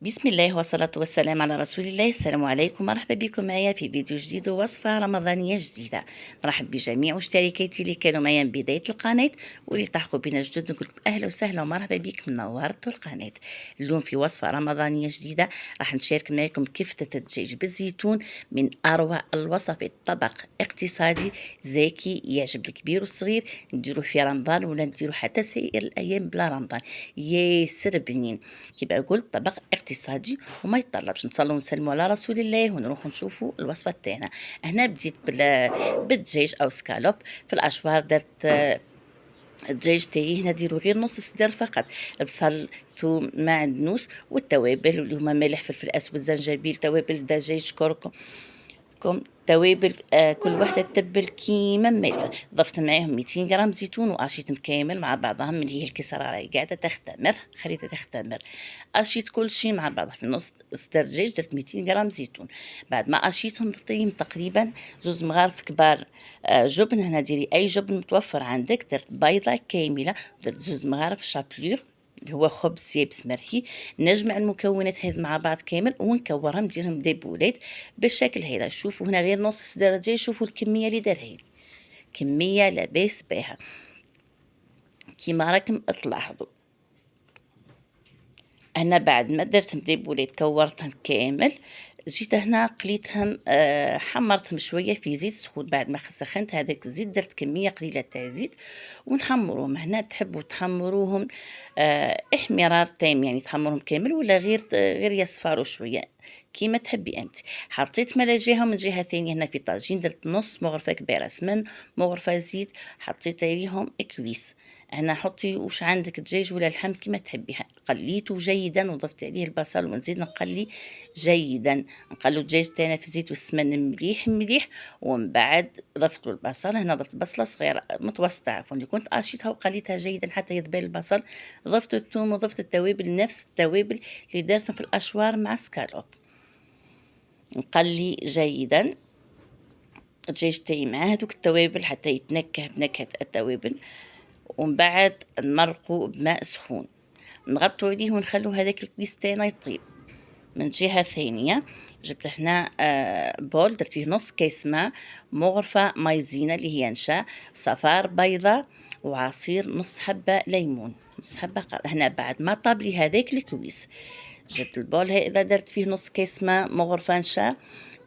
بسم الله والصلاة والسلام على رسول الله. السلام عليكم، مرحبا بكم معايا في فيديو جديد ووصفة رمضانية جديدة. نرحب بجميع مشتركاتي اللي كانوا معايا من بداية القناة واللي تحقوا بنا جدد، نقول لكم أهلا وسهلا ومرحبا بك من نورتوا القناة. اليوم في وصفة رمضانية جديدة راح نشارك معكم كفتة الدجاج بالزيتون، من أروع الوصفات. طبق اقتصادي زاكي يعجب الكبير والصغير، نديروه في رمضان ولا نديروه حتى سائر الأيام بلا رمضان، ياسر بنين. كيما قلت طبق اقتصادي وما يتطلبش نصلوا ونسلموا على رسول الله ونروحوا نشوفوا الوصفه تاعنا. هنا بديت بالدجاج او سكالوب. في الاشوار درت الدجاج تاعي هنا ديروا غير نص صدر فقط، بصل ثوم معدنوس والتوابل اللي هما ملح فلفل اسود زنجبيل توابل الدجاج كركم توابل. كل واحدة تتبل كيما مالفة. ضفت معاهم 200 غرام زيتون وقشيتهم كامل مع بعضهم، من هي الكسرة راهي قاعدة تختمر، خليتها تختمر. قشيت كل شيء مع بعض في نص صدر دجاج، درت 200 غرام زيتون. بعد ما قشيتهم ضفتيهم تقريبا 2 مغارف كبار جبن. هنا ديري اي جبن متوفر عندك. درت بيضة كاملة، درت 2 مغارف شابلور اللي هو خبز يابس مرحي. نجمع المكونات هذه مع بعض كامل ونكورهم، نديرهم دي بولات بالشكل هذا. شوفوا هنا غير نص صدر دجاج، شوفوا الكميه اللي دارها، كميه لاباس بها كيما راكم تلاحظوا. انا بعد ما درتهم دي بولات كورتهم كامل، جيت هنا قليتهم حمرتهم شويه في زيت سخون. بعد ما سخنت هذاك الزيت درت كميه قليله تاع زيت ونحمروهم. هنا تحبوا تحمروهم احمرار تام، يعني تحمروهم كامل ولا غير يصفروا شويه كيما تحبي انت. حطيت ملا جهه ومن جهه ثانيه. هنا في طاجين درت نص مغرفه كبيره سمن، مغرفه زيت، حطيت عليهم كويس. هنا حطي واش عندك دجاج ولا لحم كما تحبيها. قليته جيدا وضفت عليه البصل ونزيد نقلي جيدا. نقلو الدجاج تاعنا في الزيت والسمن مليح مليح، ومن بعد ضفت البصل. هنا ضفت بصله صغيره متوسطه عفوا اللي كنت قاشيتها وقليتها جيدا حتى يذبل البصل. ضفت الثوم وضفت التوابل، نفس التوابل اللي درتهم في الاشوار مع سكالوب. نقلي جيدا الدجاج تاعي مع هذوك التوابل حتى يتنكه بنكهه التوابل، ومن بعد نمرقوا بماء سخون، نغطوا عليه ونخلوا هذاك الكويس تاعنا يطيب. من جهة ثانية جبت هنا بول درت فيه نص كيس ماء، مغرفة مايزينا اللي هي نشا، صفار بيضة، وعصير نص حبة ليمون، نص حبة هنا بعد ما طاب لي هذاك الكويس جبت البول هذا درت فيه نص كيس ماء، مغرفة نشا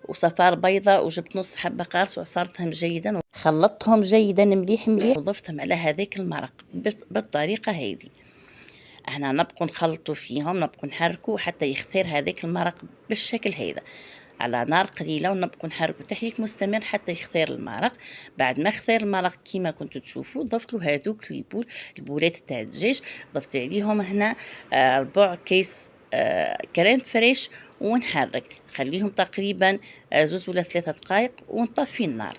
وصفار بيضة، وجبت نص حبة قارص وعصرتهم جيدا وخلطتهم جيدا مليح مليح وضفتهم على هذاك المرق بالطريقة هذه. احنا نبقوا نخلطوا فيهم، نبقوا نحركوا حتى يختار هذاك المرق بالشكل هذا على نار قليله، ونبقوا نحركوا تحريك مستمر حتى يختار المرق. بعد ما اختار المرق كيما كنتوا تشوفوا ضفت له هذوك البولات تاع الدجاج. ضفت عليهم هنا ربع كيس كريم فريش ونحرك، خليهم تقريبا 2 ولا 3 دقائق ونطفي النار.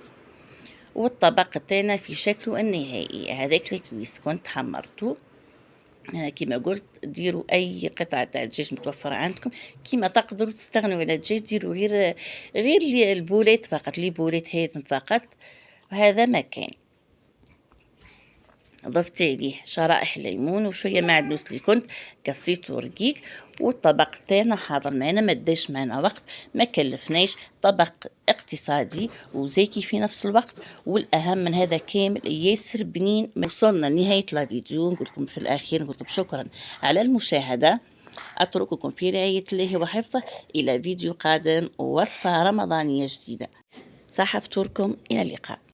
والطبق تاعنا في شكله النهائي هذاك الكويس كنت حمرته. كما قلت ديروا اي قطعه تاع دجاج متوفره عندكم، كما تقدروا تستغنوا على الدجاج ديروا غير البولات فقط، لي بولات هذم فقط، وهذا ما كان. ضفت عليه شرائح الليمون وشويه معدنوس اللي كنت قصيته رقيق. والطبق تاعنا حاضر معنا، ما داش معنا وقت، ما كلفناش، طبق اقتصادي وزاكي في نفس الوقت، والاهم من هذا كامل ياسر بنين. وصلنا لنهايه الفيديو، نقول لكم في الاخير نقول لكم شكرا على المشاهده. اترككم في رعايه الله وحفظه، الى فيديو قادم ووصفه رمضانيه جديده. صحة فطوركم، الى اللقاء.